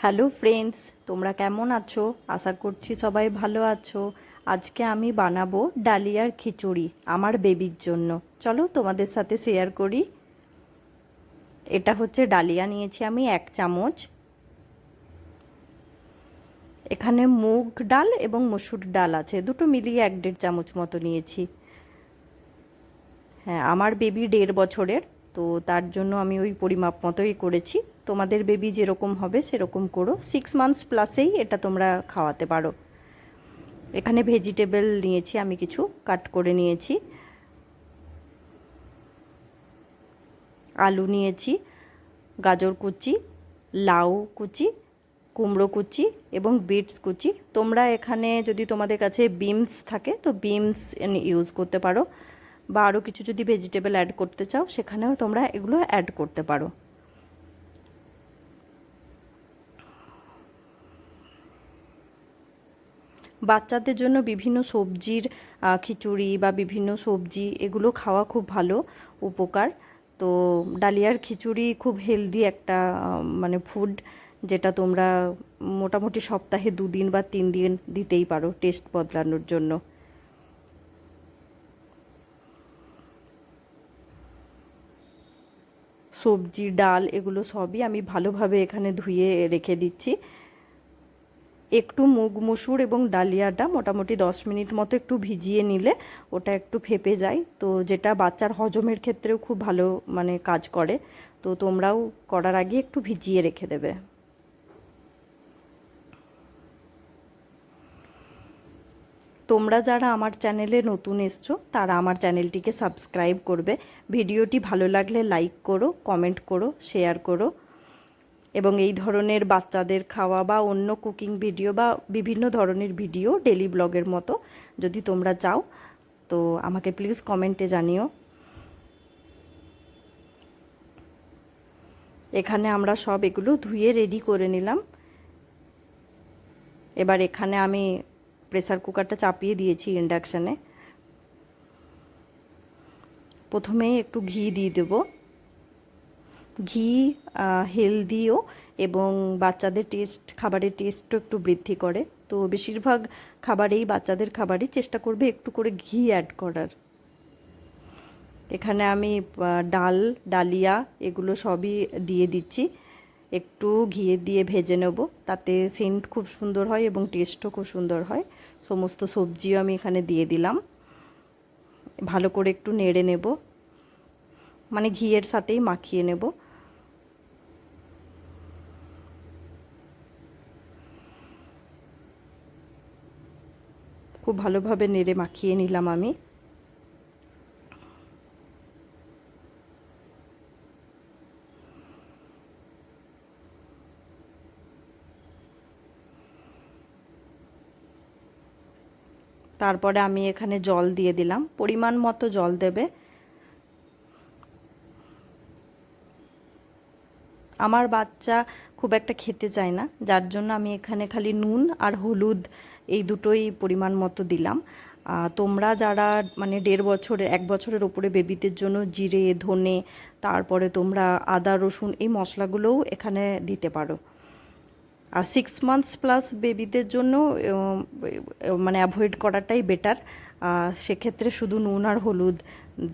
Hello friends, তোমরা কেমন আছো? আশা করছি সবাই ভালো আছো। আজকে আমি বানাবো ডালিয়ার খিচুড়ি আমার বেবির জন্য। চলো তোমাদের সাথে শেয়ার করি। এটা হচ্ছে ডালিয়া, নিয়েছি আমি 1 চামচ। এখানে মুগ ডাল এবং মসুর ডাল আছে, দুটো মিলিয়ে 1-1.5 চামচ মতো নিয়েছি। হ্যাঁ, আমার বেবি 1.5 বছরের, তো তার জন্য আমি ওই পরিমাপ মতোই করেছি। তোমাদের বেবি যেরকম হবে সেরকম করো, 6 মান্থস প্লাসেই এটা তোমরা খাওয়াতে পারো। এখানে ভেজিটেবল নিয়েছি, আমি কিছু কাট করে নিয়েছি। আলু নিয়েছি, গাজর কুচি, লাউ কুচি, কুমড়ো কুচি এবং বিটস কুচি। তোমরা এখানে যদি তোমাদের কাছে বিনস থাকে তো বিনস ইউজ করতে পারো, বা আরও কিছু যদি ভেজিটেবল অ্যাড করতে চাও সেখানেও তোমরা এগুলো অ্যাড করতে পারো। বাচ্চাদের জন্য বিভিন্ন সবজির খিচুড়ি বা বিভিন্ন সবজি এগুলো খাওয়া খুব ভালো, উপকার। তো ডালিয়ার খিচুড়ি খুব হেলদি একটা মানে ফুড, যেটা তোমরা মোটামুটি সপ্তাহে 2 দিন বা 3 দিন দিতেই পারো টেস্ট বদলানোর জন্য। সবজি ডাল এগুলো সবই আমি ভালোভাবে এখানে ধুয়ে রেখে দিচ্ছি। একটু মুগ মসুর এবং ডালিয়াটা মোটামুটি 10 মিনিট মতো একটু ভিজিয়ে নিলে ওটা একটু ফেপে যায়, তো যেটা বাচ্চার হজমের ক্ষেত্রেও খুব ভালো মানে কাজ করে। তো তোমরাও করার আগে একটু ভিজিয়ে রেখে দেবে। তোমরা যারা আমার চ্যানেলে নতুন এসছো তারা আমার চ্যানেলটিকে সাবস্ক্রাইব করবে। ভিডিওটি ভালো লাগলে লাইক করো, কমেন্ট করো, শেয়ার করো। এবং এই ধরনের বাচ্চাদের খাওয়া বা অন্য কুকিং ভিডিও বা বিভিন্ন ধরনের ভিডিও ডেলি ব্লগের মতো যদি তোমরা চাও তো আমাকে প্লিজ কমেন্টে জানিও। এখানে আমরা সব এগুলো ধুয়ে রেডি করে নিলাম। এবার এখানে আমি প্রেসার কুকারটা চাপিয়ে দিয়েছি ইন্ডাকশানে। প্রথমেই একটু ঘি দিয়ে দেবো। ঘি হেলদিও এবং বাচ্চাদের খাবারের টেস্টও একটু বৃদ্ধি করে। তো বেশিরভাগ খাবারেই, বাচ্চাদের খাবারই চেষ্টা করবে একটু করে ঘি অ্যাড করার। এখানে আমি ডালিয়া এগুলো সবই দিয়ে দিচ্ছি, একটু ঘি দিয়ে ভেজে নেব, তাতে সেন্ট খুব সুন্দর হয় এবং টেস্টও খুব সুন্দর হয়। সমস্ত সবজিও আমি এখানে দিয়ে দিলাম, ভালো করে একটু নেড়ে নেব, মানে ঘিয়ের সাথেই মাখিয়ে নেব। খুব ভালোভাবে নেড়ে মাখিয়ে নিলাম আমি। তারপরে আমি এখানে জল দিয়ে দিলাম, পরিমাণ মতো জল দেবে। আমার বাচ্চা খুব একটা খেতে চায় না, যার জন্য আমি এখানে খালি নুন আর হলুদ এই দুটোই পরিমাণ মতো দিলাম। তোমরা যারা মানে 1.5 বছরের 1 বছরের ওপরে বেবিদের জন্য জিরে, ধনে, তারপরে তোমরা আদা রসুন এই মশলাগুলোও এখানে দিতে পারো। আর 6 মান্থস প্লাস বেবিদের জন্য মানে অ্যাভয়েড করাটাই বেটার। সেক্ষেত্রে শুধু নুন আর হলুদ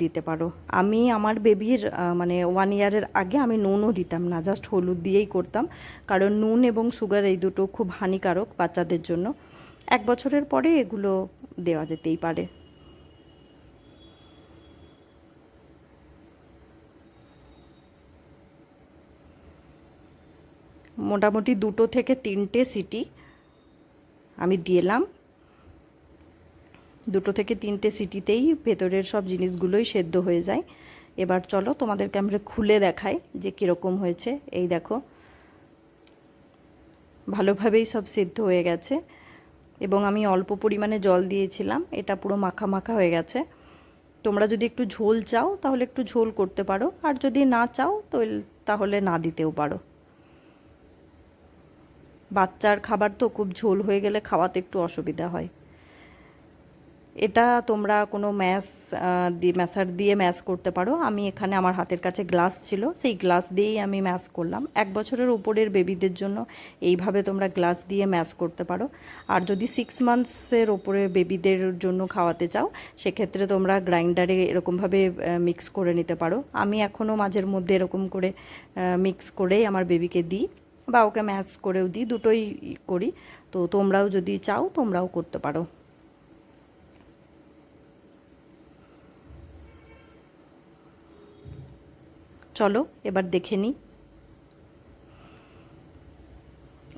দিতে পারো। আমি আমার বেবির মানে 1 ইয়ারের আগে আমি নুনও দিতাম না, জাস্ট হলুদ দিয়েই করতাম, কারণ নুন এবং সুগার এই দুটো খুব হানিকারক বাচ্চাদের জন্য। 1 বছরের পরে এগুলো দেওয়া যেতেই পারে। মোটামুটি 2 থেকে 3টে সিটি আমি দিলাম। 2 থেকে 3টে সিটিতেই ভেতরের সব জিনিসগুলোই সেদ্ধ হয়ে যায়। এবার চলো তোমাদেরকে আমরা খুলে দেখাই যে কীরকম হয়েছে। এই দেখো, ভালোভাবেই সব সেদ্ধ হয়ে গেছে এবং আমি অল্প পরিমাণে জল দিয়েছিলাম, এটা পুরো মাখা মাখা হয়ে গেছে। তোমরা যদি একটু ঝোল চাও তাহলে একটু ঝোল করতে পারো, আর যদি না চাও তো তাহলে না দিতেও পারো। বাচ্চার খাবার তো খুব ঝোল হয়ে গেলে খাওয়াতে একটু অসুবিধা হয়। এটা তোমরা কোনো ম্যাশার দিয়ে ম্যাশ করতে পারো। আমি এখানে আমার হাতের কাছে গ্লাস ছিল, সেই গ্লাস দিয়েই আমি ম্যাশ করলাম। 1 বছরের উপরের বেবিদের জন্য এইভাবে তোমরা গ্লাস দিয়ে ম্যাশ করতে পারো। আর যদি 6 মান্থসের ওপরের বেবিদের জন্য খাওয়াতে চাও, সেক্ষেত্রে তোমরা গ্রাইন্ডারে এরকমভাবে মিক্স করে নিতে পারো। আমি এখনও মাঝের মধ্যে এরকম করে মিক্স করেই আমার বেবিকে দিই, বা ওকে ম্যাশ করেও দিই, দুটোই করি। তো তোমরাও যদি চাও তোমরাও করতে পারো। চলো এবার দেখে নিই।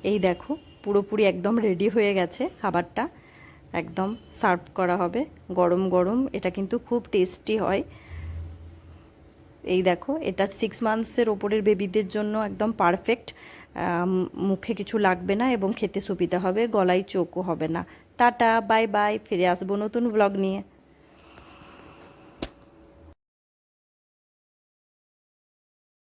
এই দেখো পুরোপুরি একদম রেডি হয়ে গেছে খাবারটা, একদম সার্ভ করা হবে গরম গরম। এটা কিন্তু খুব টেস্টি হয়। এই দেখো, এটা 6 মান্থসের ওপরের বেবিদের জন্য একদম পারফেক্ট। মুখে কিছু লাগবে না এবং খেতে সুবিধা হবে, গলায় চোকও হবে না। টাটা, বাই বাই, ফিরে আসবো নতুন ভ্লগ নিয়ে।